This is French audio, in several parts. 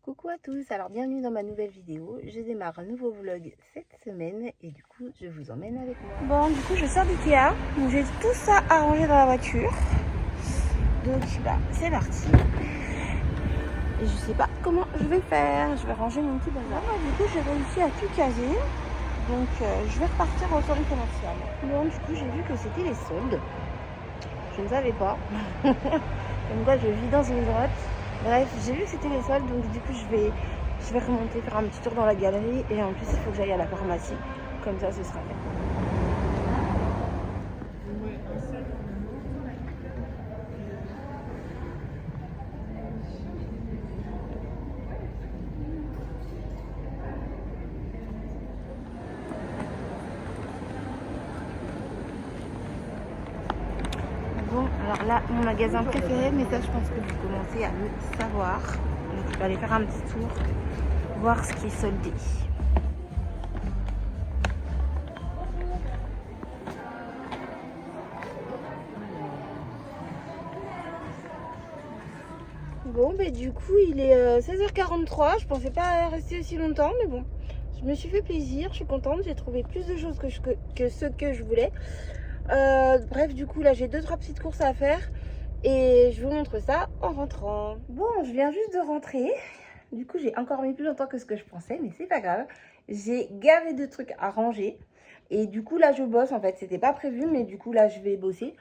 Coucou à tous, alors bienvenue dans ma nouvelle vidéo. Je démarre un nouveau vlog cette semaine et du coup je vous emmène avec moi. Bon, du coup je sors d'Ikea, donc j'ai tout ça à ranger dans la voiture. Donc c'est parti. Et je sais pas comment je vais faire, je vais ranger mon petit bazar. Du coup j'ai réussi à tout caser, donc je vais repartir au centre commercial. Bon, du coup j'ai vu que c'était les soldes. Je ne savais pas. Comme quoi je vis dans une grotte. Bref, j'ai vu que c'était les soldes, donc du coup je vais remonter, faire un petit tour dans la galerie. Et en plus il faut que j'aille à la pharmacie. Comme ça ce sera bien. Bon, alors là, mon magasin préféré, mais ça je pense que vous commencez à le savoir. Donc je vais aller faire un petit tour, voir ce qui est soldé. Bon, du coup, il est 16h43. Je pensais pas rester aussi longtemps, mais bon, je me suis fait plaisir. Je suis contente. J'ai trouvé plus de choses que ce que je voulais. Bref, du coup, là, j'ai 2-3 petites courses à faire et je vous montre ça en rentrant. Bon, je viens juste de rentrer. Du coup, j'ai encore mis plus longtemps que ce que je pensais, mais c'est pas grave. J'ai gavé de trucs à ranger et du coup, là, je bosse. En fait, c'était pas prévu, mais du coup, là, je vais bosser.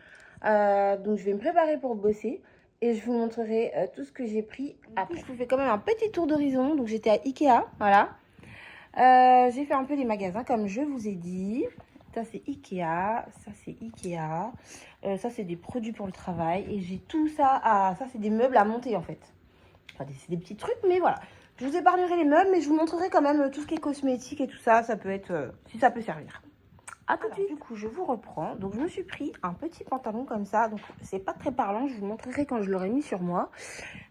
Donc, je vais me préparer pour bosser. Et je vous montrerai tout ce que j'ai pris après. Je vous fais quand même un petit tour d'horizon. Donc j'étais à Ikea, voilà. J'ai fait un peu les magasins comme je vous ai dit. Ça c'est Ikea, ça c'est Ikea. Ça c'est des produits pour le travail. Et j'ai tout ça à... Ça c'est des meubles à monter en fait. Enfin, c'est des petits trucs, mais voilà. Je vous épargnerai les meubles, mais je vous montrerai quand même tout ce qui est cosmétique et tout ça. Ça peut être... si ça peut servir. À tout de suite. Du coup, je vous reprends. Donc, je me suis pris un petit pantalon comme ça. Donc, c'est pas très parlant. Je vous montrerai quand je l'aurai mis sur moi.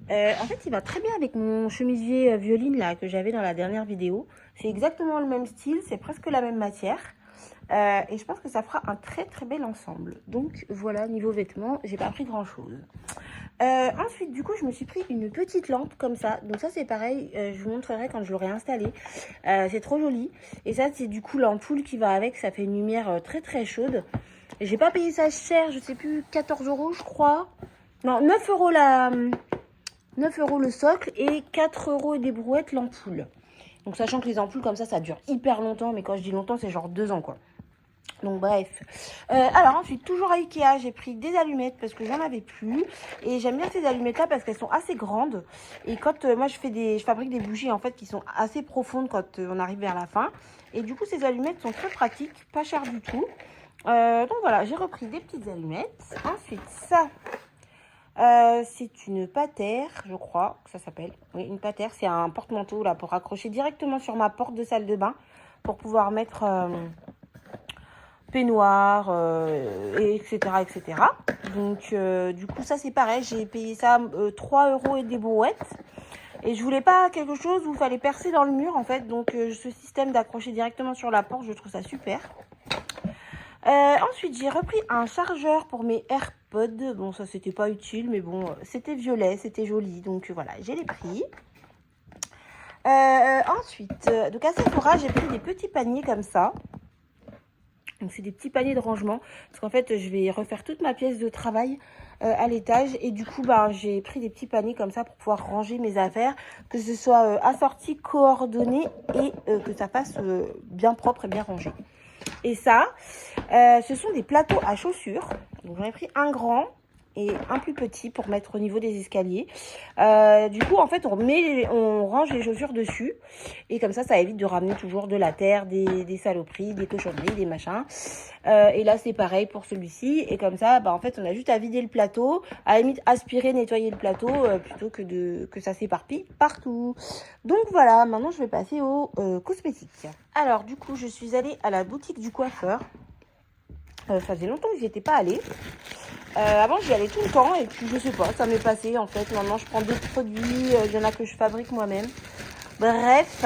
En fait, il va très bien avec mon chemisier violine là que j'avais dans la dernière vidéo. C'est exactement le même style. C'est presque la même matière. Et je pense que ça fera un très très bel ensemble. Donc, voilà, niveau vêtements, j'ai pas pris grand chose. Ensuite, du coup, je me suis pris une petite lampe comme ça. Donc ça, c'est pareil. Je vous montrerai quand je l'aurai installée. C'est trop joli. Et ça, c'est du coup l'ampoule qui va avec. Ça fait une lumière très très chaude. J'ai pas payé ça cher. Je sais plus, 14 € je crois. Non, 9 € 9 € le socle et 4 € et des brouettes l'ampoule. Donc sachant que les ampoules comme ça dure hyper longtemps. Mais quand je dis longtemps, c'est genre 2 ans quoi. Donc bref. Alors ensuite, toujours à Ikea, j'ai pris des allumettes parce que j'en avais plus. Et j'aime bien ces allumettes là parce qu'elles sont assez grandes. Et quand moi je fabrique des bougies en fait qui sont assez profondes quand on arrive vers la fin. Et du coup ces allumettes sont très pratiques, pas chères du tout. Donc voilà, j'ai repris des petites allumettes. Ensuite ça, c'est une patère, je crois que ça s'appelle. Oui, une patère, c'est un porte-manteau là pour accrocher directement sur ma porte de salle de bain. Pour pouvoir mettre... peignoir, etc. etc. Donc du coup ça c'est pareil, j'ai payé ça 3 € et des brouettes. Et je voulais pas quelque chose où il fallait percer dans le mur en fait. Donc ce système d'accrocher directement sur la porte, je trouve ça super. Ensuite j'ai repris un chargeur pour mes AirPods. Bon ça c'était pas utile mais bon c'était violet, c'était joli. Donc voilà, j'ai les pris. Ensuite, donc à Sephora j'ai pris des petits paniers comme ça. Donc c'est des petits paniers de rangement parce qu'en fait je vais refaire toute ma pièce de travail à l'étage et du coup j'ai pris des petits paniers comme ça pour pouvoir ranger mes affaires, que ce soit assorti, coordonné et que ça fasse bien propre et bien rangé. Et ça, ce sont des plateaux à chaussures. Donc j'en ai pris un grand et un plus petit pour mettre au niveau des escaliers. Du coup, en fait, on range les chaussures dessus. Et comme ça évite de ramener toujours de la terre, des saloperies, des cochonneries, des machins. Et là, c'est pareil pour celui-ci. Et comme ça, en fait, on a juste à vider le plateau. À la limite, aspirer, nettoyer le plateau plutôt que ça s'éparpille partout. Donc voilà, maintenant, je vais passer aux cosmétiques. Alors, du coup, je suis allée à la boutique du coiffeur. Ça faisait longtemps que j'y étais pas allée. Avant j'y allais tout le temps et puis je sais pas, ça m'est passé en fait. Maintenant je prends d'autres produits, il y en a que je fabrique moi-même. Bref,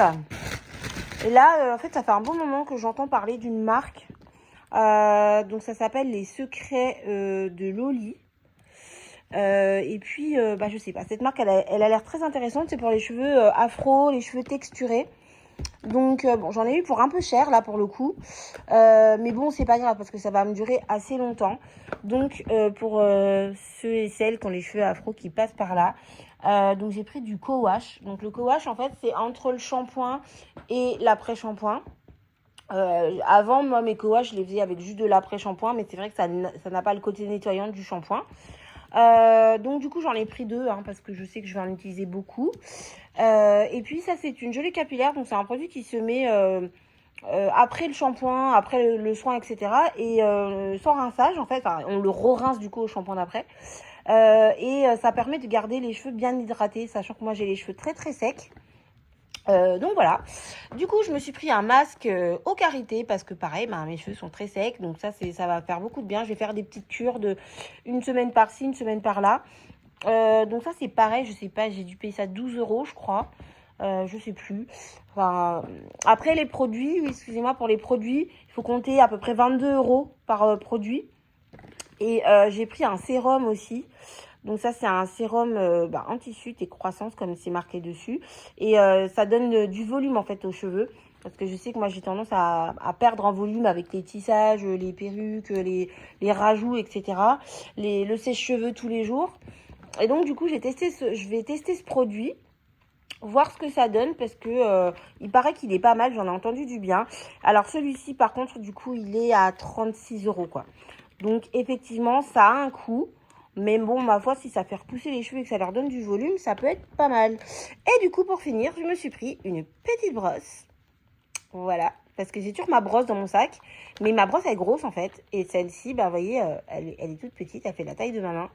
et là en fait ça fait un bon moment que j'entends parler d'une marque. Donc ça s'appelle les secrets de Loli. Et puis, je sais pas, cette marque, elle a l'air très intéressante. C'est pour les cheveux afro, les cheveux texturés. Donc, bon, j'en ai eu pour un peu cher, là, pour le coup. Mais bon, c'est pas grave, parce que ça va me durer assez longtemps. Donc, pour ceux et celles qui ont les cheveux afro qui passent par là, donc j'ai pris du co-wash. Donc, le co-wash, en fait, c'est entre le shampoing et l'après-shampoing. Avant, moi, mes co-wash, je les faisais avec juste de l'après-shampoing, mais c'est vrai que ça n'a pas le côté nettoyant du shampoing. Donc du coup j'en ai pris 2 parce que je sais que je vais en utiliser beaucoup. Et puis ça c'est une gelée capillaire, donc c'est un produit qui se met après le shampoing, après le soin, etc. Et sans rinçage en fait, on le re-rince du coup au shampoing d'après. Et ça permet de garder les cheveux bien hydratés, sachant que moi j'ai les cheveux très très secs. Donc voilà, du coup je me suis pris un masque au karité parce que pareil mes cheveux sont très secs, donc ça va faire beaucoup de bien. Je vais faire des petites cures de une semaine par-ci, une semaine par-là. Donc ça c'est pareil, je sais pas, j'ai dû payer ça 12 € je crois, je sais plus. Enfin, après les produits, oui, excusez-moi, pour les produits il faut compter à peu près 22 € par produit. Et j'ai pris un sérum aussi. Donc ça c'est un sérum anti-chute et croissance comme c'est marqué dessus. Et ça donne du volume en fait aux cheveux. Parce que je sais que moi j'ai tendance à perdre en volume avec les tissages, les perruques, les rajouts, etc. Le sèche-cheveux tous les jours. Et donc du coup je vais tester ce produit. Voir ce que ça donne parce que il paraît qu'il est pas mal, j'en ai entendu du bien. Alors celui-ci par contre du coup il est à 36 € quoi. Donc effectivement ça a un coût. Mais bon, ma foi, si ça fait repousser les cheveux et que ça leur donne du volume, ça peut être pas mal. Et du coup, pour finir, je me suis pris une petite brosse. Voilà. Parce que j'ai toujours ma brosse dans mon sac. Mais ma brosse est grosse, en fait. Et celle-ci, vous voyez, elle est toute petite. Elle fait la taille de ma main.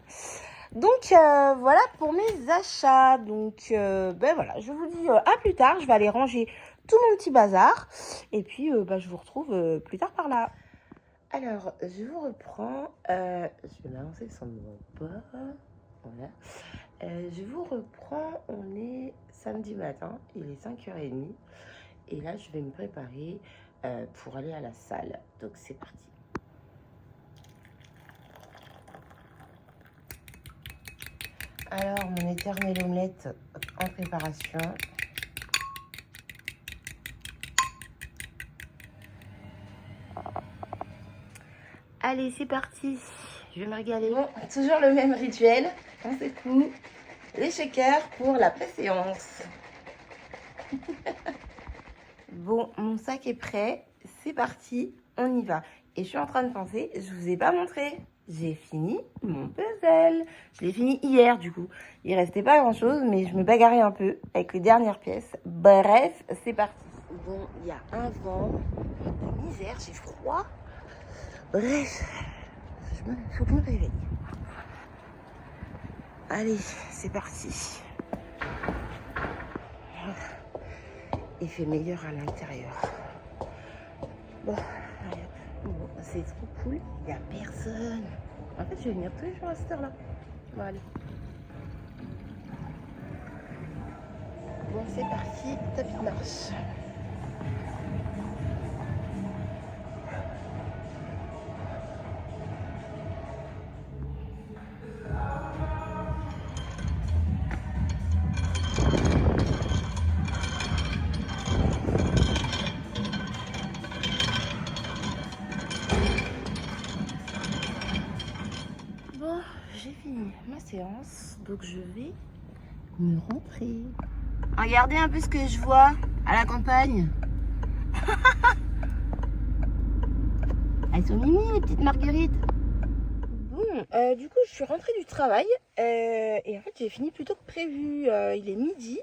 Donc, voilà pour mes achats. Donc, voilà. Je vous dis à plus tard. Je vais aller ranger tout mon petit bazar. Et puis, je vous retrouve plus tard par là. Alors, je vous reprends. Je vais m'avancer sur mon bord. Voilà. Je vous reprends. On est samedi matin. Il est 5h30. Et là, je vais me préparer pour aller à la salle. Donc, c'est parti. Alors, mon éternelle omelette en préparation. Allez, c'est parti. Je vais me régaler. Bon, toujours le même rituel. On secoue les shakers pour la préséance. Bon, mon sac est prêt. C'est parti. On y va. Et je suis en train de penser, je vous ai pas montré. J'ai fini mon puzzle. Je l'ai fini hier, du coup. Il restait pas grand-chose, mais je me bagarrais un peu avec les dernières pièces. Bref, c'est parti. Bon, il y a un vent de misère. J'ai froid. Bref, faut que je me réveille. Allez, c'est parti. Il fait meilleur à l'intérieur. Bon, c'est trop cool. Il n'y a personne. En fait, je vais venir tous les jours à cette heure-là. Bon, allez. Bon, c'est parti. Tapis de marche. Bon, j'ai fini ma séance, donc je vais me rentrer. Regardez un peu ce que je vois à la campagne. Elles sont mimi, les petites marguerites. Bon, du coup, je suis rentrée du travail et en fait, j'ai fini plus tôt que prévu. Il est midi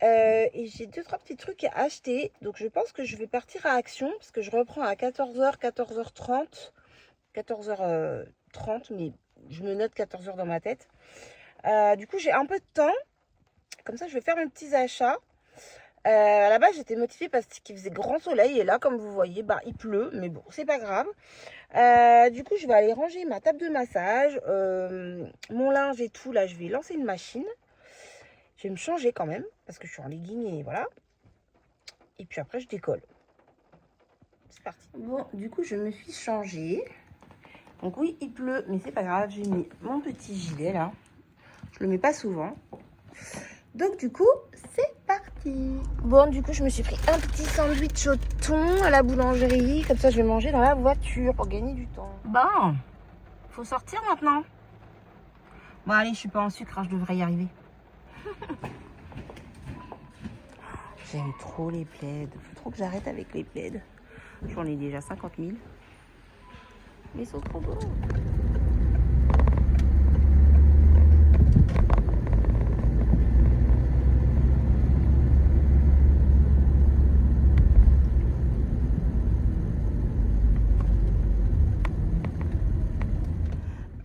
et j'ai 2-3 petits trucs à acheter. Donc, je pense que je vais partir à Action parce que je reprends à 14h, 14h30. 14h30, mais je me note 14h dans ma tête. Du coup, j'ai un peu de temps. Comme ça, je vais faire mes petits achats. À la base, j'étais motivée parce qu'il faisait grand soleil. Et là, comme vous voyez, il pleut. Mais bon, c'est pas grave. Du coup, je vais aller ranger ma table de massage. Mon linge et tout. Là, je vais lancer une machine. Je vais me changer quand même. Parce que je suis en legging et voilà. Et puis après, je décolle. C'est parti. Bon, du coup, je me suis changée. Donc oui, il pleut, mais c'est pas grave. J'ai mis mon petit gilet là. Je le mets pas souvent. Donc du coup, c'est parti. Bon, du coup, je me suis pris un petit sandwich au thon à la boulangerie. Comme ça, je vais manger dans la voiture pour gagner du temps. Bon, faut sortir maintenant. Bon, allez, je suis pas en sucre, hein, je devrais y arriver. J'aime trop les plaids. Faut trop que j'arrête avec les plaids. J'en ai déjà 50 000. Mais ils sont trop beaux.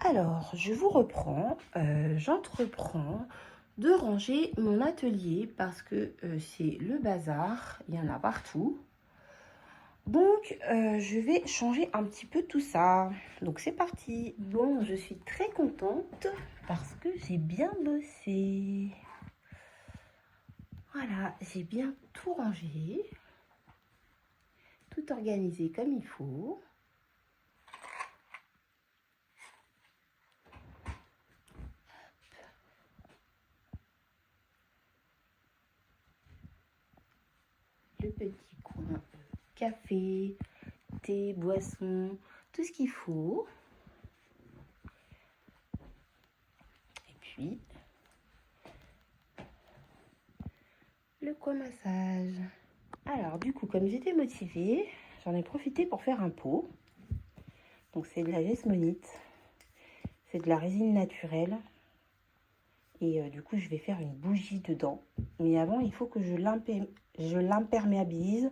Alors, je vous reprends. J'entreprends de ranger mon atelier parce que c'est le bazar. Il y en a partout. Donc, je vais changer un petit peu tout ça. Donc, c'est parti. Bon, je suis très contente parce que j'ai bien bossé. Voilà, j'ai bien tout rangé. Tout organisé comme il faut. Le petit coin café, thé, boisson, tout ce qu'il faut. Et puis, le coin massage. Alors, du coup, comme j'étais motivée, j'en ai profité pour faire un pot. Donc, c'est de la gesmonite. C'est de la résine naturelle. Et du coup, je vais faire une bougie dedans. Mais avant, il faut que je l'imperméabilise.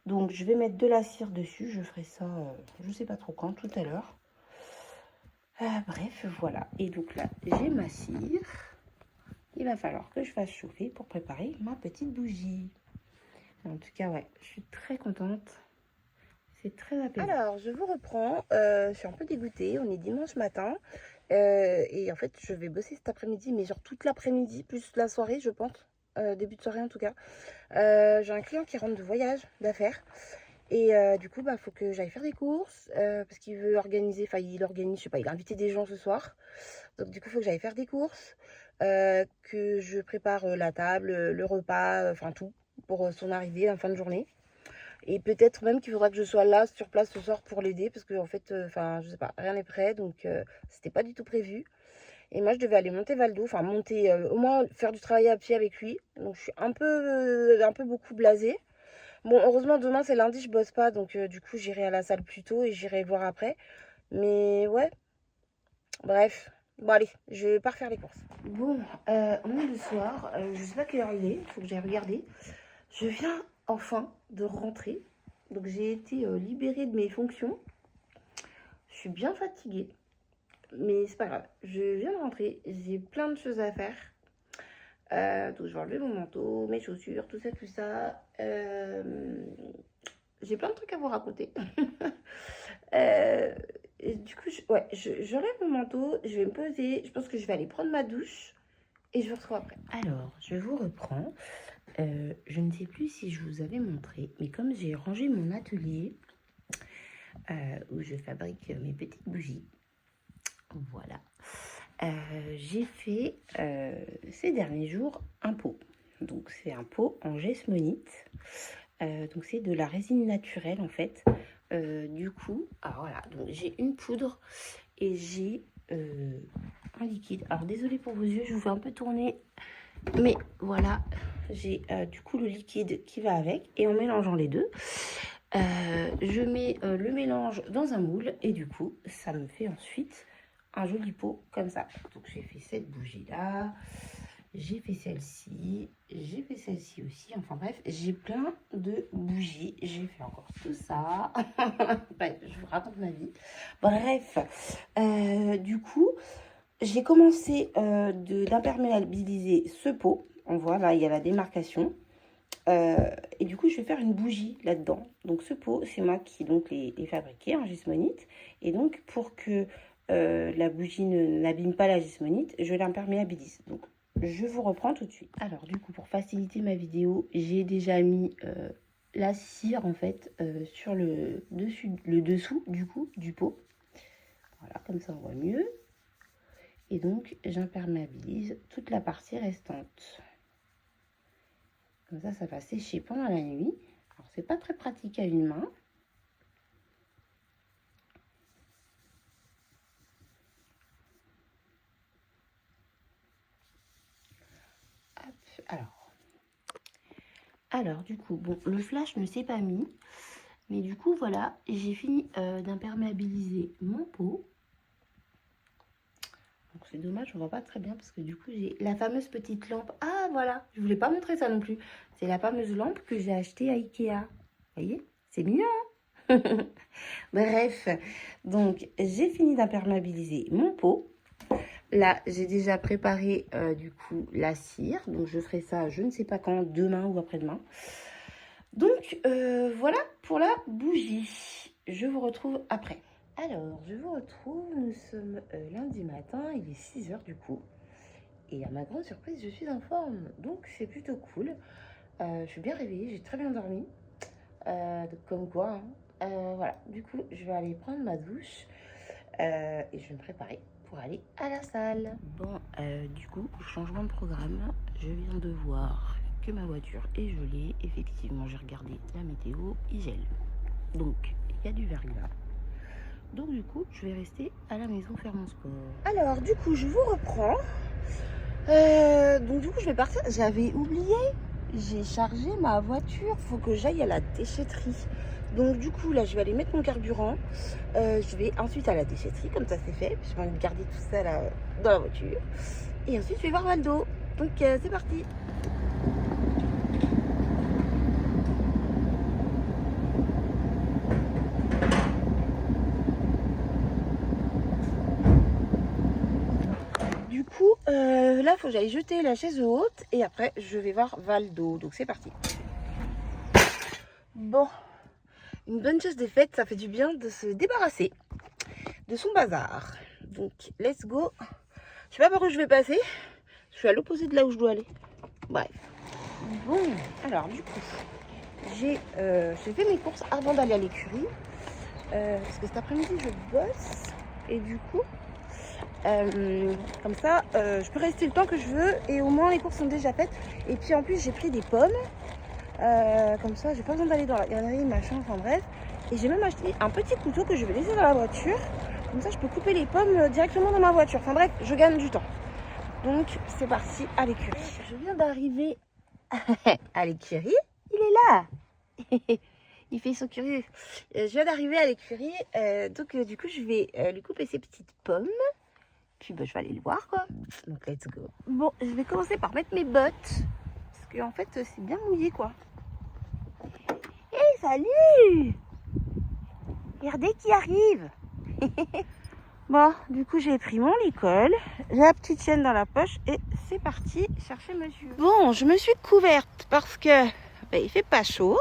Donc, je vais mettre de la cire dessus. Je ferai ça, je sais pas trop quand, tout à l'heure. Bref, voilà. Et donc là, j'ai ma cire. Il va falloir que je fasse chauffer pour préparer ma petite bougie. En tout cas, ouais, je suis très contente. C'est très apaisant. Alors, je vous reprends. Je suis un peu dégoûtée. On est dimanche matin. Et en fait, je vais bosser cet après-midi, mais genre toute l'après-midi, plus la soirée, je pense. Début de soirée, en tout cas. J'ai un client qui rentre de voyage d'affaires. Et du coup, bah, faut que j'aille faire des courses. Parce qu'il veut organiser, enfin, il organise, je sais pas, il a invité des gens ce soir. Donc, du coup, il faut que j'aille faire des courses. Que je prépare la table, le repas, enfin tout, pour son arrivée en fin de journée. Et peut-être même qu'il faudra que je sois là sur place ce soir pour l'aider parce que en fait, enfin, je sais pas, rien n'est prêt, donc c'était pas du tout prévu. Et moi, je devais aller monter Valdo, enfin monter, au moins faire du travail à pied avec lui. Donc je suis un peu beaucoup blasée. Bon, heureusement demain c'est lundi, je bosse pas, donc du coup j'irai à la salle plus tôt et j'irai voir après. Mais ouais, bref. Bon allez, je pars faire les courses. Bon, on est le soir, je sais pas quelle heure il est, faut que j'aille regarder. Je viens enfin de rentrer. Donc j'ai été libérée de mes fonctions. Je suis bien fatiguée. Mais c'est pas grave. Je viens de rentrer. J'ai plein de choses à faire. Donc je vais enlever mon manteau, mes chaussures, tout ça, tout ça. J'ai plein de trucs à vous raconter. Et du coup, j'enlève mon manteau. Je vais me poser. Je pense que je vais aller prendre ma douche. Et je vous retrouve après. Alors, je vous reprends. Je ne sais plus si je vous avais montré, mais comme j'ai rangé mon atelier où je fabrique mes petites bougies, voilà, j'ai fait ces derniers jours un pot. Donc c'est un pot en gesmonite. Donc c'est de la résine naturelle en fait. Du coup, alors voilà, donc j'ai une poudre et j'ai un liquide. Alors désolée pour vos yeux, je vous fais un peu tourner. Mais voilà, j'ai du coup le liquide qui va avec. Et en mélangeant les deux, je mets le mélange dans un moule. Et du coup, ça me fait ensuite un joli pot comme ça. Donc j'ai fait cette bougie-là. J'ai fait celle-ci. J'ai fait celle-ci aussi. Enfin bref, j'ai plein de bougies. J'ai fait encore tout ça. Bref, je vous raconte ma vie. Bref, du coup... J'ai commencé d'imperméabiliser ce pot. On voit là, il y a la démarcation. Et du coup, je vais faire une bougie là-dedans. Donc ce pot, c'est moi qui donc l'ai fabriqué en gesmonite. Et donc, pour que la bougie n'abîme pas la gesmonite, je l'imperméabilise. Donc, je vous reprends tout de suite. Alors, du coup, pour faciliter ma vidéo, j'ai déjà mis la cire, en fait, sur le dessous du coup, du pot. Voilà, comme ça on voit mieux. Et donc j'imperméabilise toute la partie restante. Comme ça va sécher pendant la nuit. Alors c'est pas très pratique à une main. Hop, alors du coup, bon, le flash ne s'est pas mis. Mais du coup, voilà, j'ai fini d'imperméabiliser mon pot. Donc c'est dommage, on voit pas très bien parce que du coup, j'ai la fameuse petite lampe. Ah, voilà, je voulais pas montrer ça non plus. C'est la fameuse lampe que j'ai achetée à Ikea. Vous voyez, c'est mignon, hein. Bref, donc j'ai fini d'imperméabiliser mon pot. Là, j'ai déjà préparé du coup la cire. Donc je ferai ça, je ne sais pas quand, demain ou après-demain. Donc voilà pour la bougie. Je vous retrouve après. Alors, je vous retrouve. Nous sommes lundi matin. Il est 6 h du coup. Et à ma grande surprise, je suis en forme. Donc c'est plutôt cool. Je suis bien réveillée. J'ai très bien dormi. Comme quoi. Voilà. Du coup, je vais aller prendre ma douche. Et je vais me préparer pour aller à la salle. Bon, du coup, changement de programme. Je viens de voir que ma voiture est gelée. Effectivement, j'ai regardé la météo, il gèle. Donc, il y a du verglas. Donc, du coup, je vais rester à la maison faire mon sport. Alors, du coup, je vous reprends. Donc, du coup, je vais partir. J'avais oublié. J'ai chargé ma voiture. Faut que j'aille à la déchetterie. Donc, du coup, là, je vais aller mettre mon carburant. Je vais ensuite à la déchetterie, comme ça c'est fait. Puis, je vais aller garder tout ça là dans la voiture. Et ensuite, je vais voir Valdo. Donc, c'est parti. Du coup, là, il faut que j'aille jeter la chaise haute. Et après, je vais voir Valdo. Donc, c'est parti. Bon, une bonne chose de faite, ça fait du bien de se débarrasser de son bazar. Donc, let's go. Je sais pas par où je vais passer. Je suis à l'opposé de là où je dois aller. Bref. Bon, alors du coup, j'ai fait mes courses avant d'aller à l'écurie. Parce que cet après-midi, je bosse. Et du coup, comme ça, je peux rester le temps que je veux. Et au moins, les courses sont déjà faites. Et puis en plus, j'ai pris des pommes. Comme ça, j'ai pas besoin d'aller dans la garderie, machin, enfin bref. Et j'ai même acheté un petit couteau que je vais laisser dans la voiture. Comme ça, je peux couper les pommes directement dans ma voiture. Enfin bref, je gagne du temps. Donc, c'est parti à l'écurie. Je viens d'arriver à l'écurie. Il est là. Il fait son curieux. Je viens d'arriver à l'écurie. Donc, du coup, je vais lui couper ses petites pommes. Puis, bah, je vais aller le voir, quoi. Donc, let's go. Bon, je vais commencer par mettre mes bottes. Parce que, en fait, c'est bien mouillé, quoi. Hey, salut! Regardez qui arrive. Bon, du coup, j'ai pris mon licol, la petite chaîne dans la poche et c'est parti chercher monsieur. Bon, je me suis couverte parce que il fait pas chaud.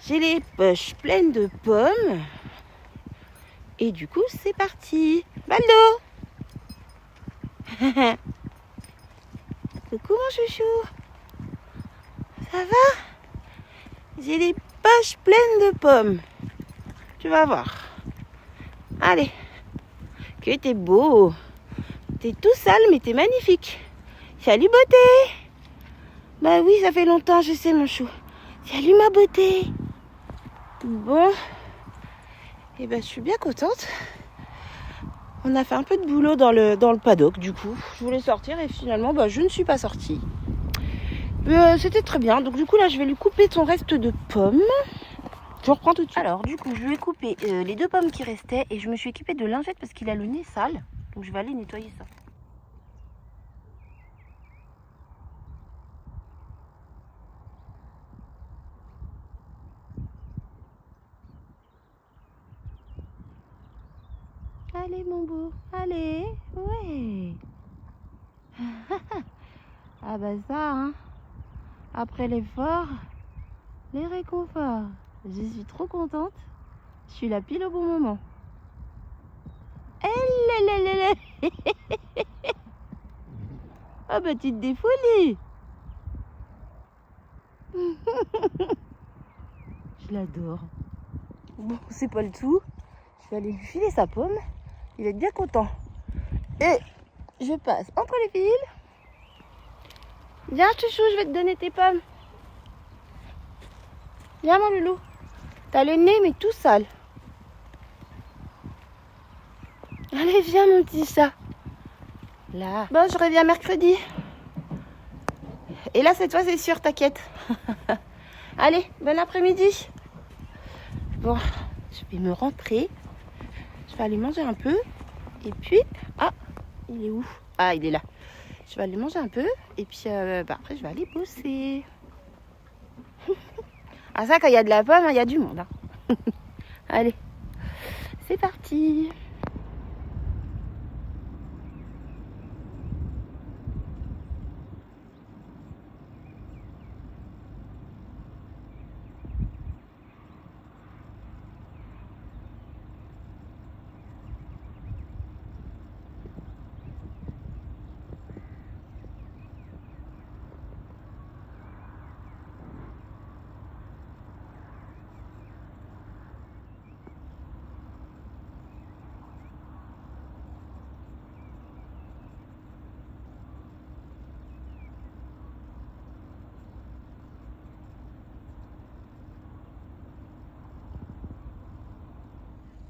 J'ai les poches pleines de pommes. Et du coup, c'est parti. Baldo. Coucou mon chouchou. Ça va? J'ai les poches pleines de pommes. Tu vas voir. Allez. Que t'es beau. T'es tout sale, mais t'es magnifique. Salut beauté. Bah oui, ça fait longtemps, je sais mon chou. Salut ma beauté. Bon. Et ben je suis bien contente. On a fait un peu de boulot dans le paddock du coup. Je voulais sortir et finalement je ne suis pas sortie. C'était très bien. Donc du coup là je vais lui couper son reste de pommes. Je reprends tout de suite. Alors du coup je lui ai coupé les 2 pommes qui restaient et je me suis équipée de lingettes parce qu'il a le nez sale. Donc je vais aller nettoyer ça. Allez mon beau, allez, ouais. Ah bah ça, hein. Après l'effort, les réconforts. Je suis trop contente. Je suis là pile au bon moment. Ah bah tu te défoulis. Je l'adore. Bon, c'est pas le tout. vais aller lui filer sa pomme. Il va être bien content. Et je passe entre les fils. Viens, chouchou, je vais te donner tes pommes. Viens, mon loulou. T'as le nez, mais tout sale. Allez, viens, mon petit chat. Là. Bon, je reviens mercredi. Et là, cette fois, c'est sûr, t'inquiète. Allez, bon après-midi. Bon, je vais me rentrer. Je vais aller manger un peu. Et puis, ah, il est où? Ah, il est là. Je vais aller manger un peu. Et puis, après, je vais aller bosser. Ah, ça, quand il y a de la pomme, il y a du monde. Hein. Allez, c'est parti.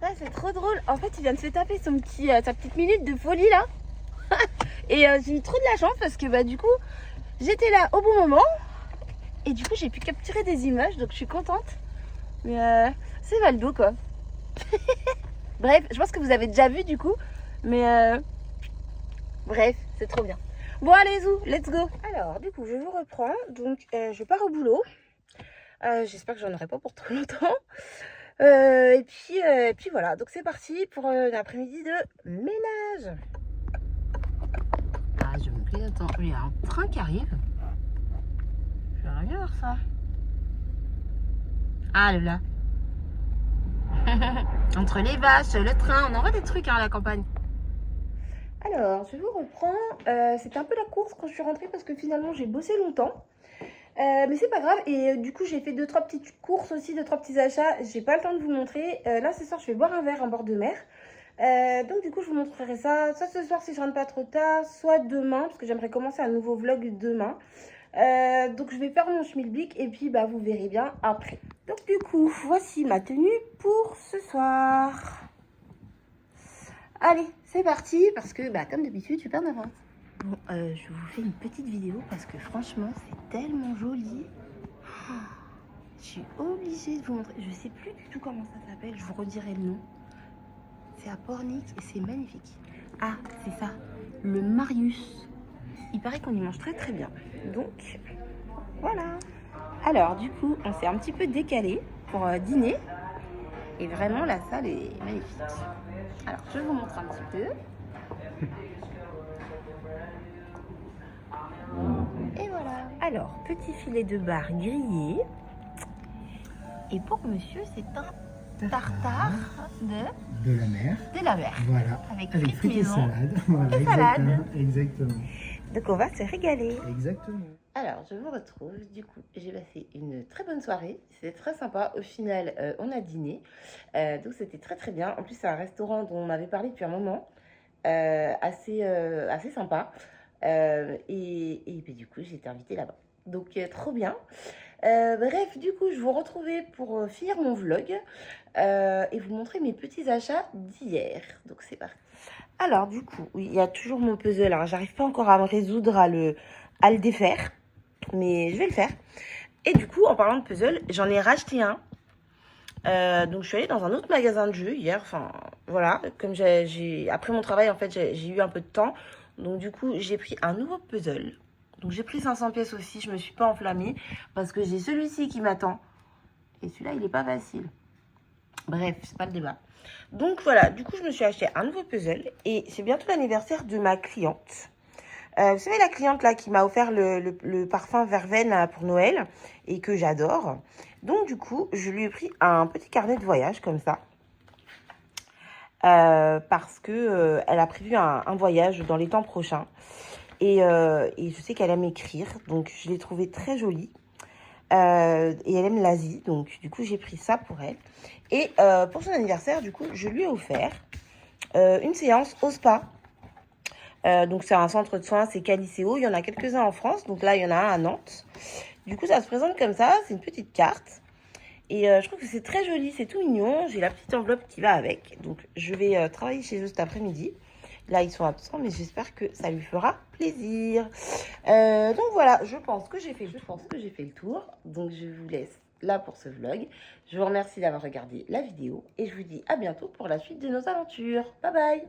Ça, c'est trop drôle. En fait, il vient de se taper sa petite minute de folie là. Et j'ai eu trop de la chance parce que bah du coup, j'étais là au bon moment. Et du coup, j'ai pu capturer des images, donc je suis contente. Mais c'est Valdo quoi. Bref, je pense que vous avez déjà vu du coup. Mais bref, c'est trop bien. Bon, allez, zou, let's go. Alors, du coup, je vous reprends. Donc, je pars au boulot. J'espère que j'en aurai pas pour trop longtemps. Et puis voilà, donc c'est parti pour l'après-midi de ménage. Ah, je me plais, attends, il y a un train qui arrive. J'aimerais bien voir ça. Ah, le là. Entre les vaches, le train, on en voit des trucs hein, à la campagne. Alors, je vous reprends. C'était un peu la course quand je suis rentrée parce que finalement j'ai bossé longtemps. Mais c'est pas grave. Et du coup, j'ai fait 2-3 petites courses aussi, 2-3 petits achats. J'ai pas le temps de vous montrer. Là, ce soir, je vais boire un verre en bord de mer. Donc, du coup, je vous montrerai ça. Soit ce soir si je rentre pas trop tard, soit demain, parce que j'aimerais commencer un nouveau vlog demain. Donc, je vais faire mon schmilblick et puis bah, vous verrez bien après. Donc, du coup, voici ma tenue pour ce soir. Allez, c'est parti parce que, bah, comme d'habitude, je suis pas en avance. Bon, je vous fais une petite vidéo parce que franchement, c'est tellement joli. Oh, je suis obligée de vous montrer. Je sais plus du tout comment ça s'appelle. Je vous redirai le nom. C'est à Pornic et c'est magnifique. Ah, c'est ça. Le Marius. Il paraît qu'on y mange très très bien. Donc, voilà. Alors, du coup, on s'est un petit peu décalé pour dîner. Et vraiment, la salle est magnifique. Alors, je vous montre un petit peu. Et voilà. Alors, petit filet de bar grillé. Et pour monsieur, c'est un tartare de la mer. de la mer. Voilà. Avec frites et maison. salade. Voilà, Et salade. Exactement. Donc, on va se régaler. Exactement. Alors, je vous retrouve. Du coup, j'ai passé une très bonne soirée. C'était très sympa. Au final, on a dîné. Donc, c'était très très bien. En plus, c'est un restaurant dont on m'avait parlé depuis un moment. Assez sympa. Et puis, du coup, j'ai été invitée là-bas. Donc, trop bien. Bref, du coup, je vous retrouvais pour finir mon vlog et vous montrer mes petits achats d'hier. Donc, c'est parti. Alors, du coup, oui, il y a toujours mon puzzle. Hein. J'arrive pas encore à me résoudre à le défaire. Mais je vais le faire. Et du coup, en parlant de puzzle, j'en ai racheté un. Donc, je suis allée dans un autre magasin de jeux hier. Enfin, voilà. Comme après mon travail, en fait, j'ai eu un peu de temps. Donc, du coup, j'ai pris un nouveau puzzle. Donc, j'ai pris 500 pièces aussi. Je me suis pas enflammée parce que j'ai celui-ci qui m'attend. Et celui-là, il est pas facile. Bref, c'est pas le débat. Donc, voilà. Du coup, je me suis acheté un nouveau puzzle. Et c'est bientôt l'anniversaire de ma cliente. Vous savez, la cliente là qui m'a offert le parfum Verveine pour Noël et que j'adore. Donc, du coup, je lui ai pris un petit carnet de voyage comme ça. Parce que elle a prévu un voyage dans les temps prochains. Et je sais qu'elle aime écrire. Donc, je l'ai trouvé très joli. Et elle aime l'Asie, donc du coup j'ai pris ça pour elle. Et pour son anniversaire, du coup, je lui ai offert une séance au spa. Donc c'est un centre de soins, c'est Caliceo. Il y en a quelques-uns en France, donc là il y en a un à Nantes. Du coup ça se présente comme ça, c'est une petite carte. Et je trouve que c'est très joli, c'est tout mignon. J'ai la petite enveloppe qui va avec. Donc je vais travailler chez eux cet après-midi. Là ils sont absents, mais j'espère que ça lui fera plaisir. Donc voilà, je pense que j'ai fait le tour. Donc je vous laisse là pour ce vlog. Je vous remercie d'avoir regardé la vidéo et je vous dis à bientôt pour la suite de nos aventures. Bye bye!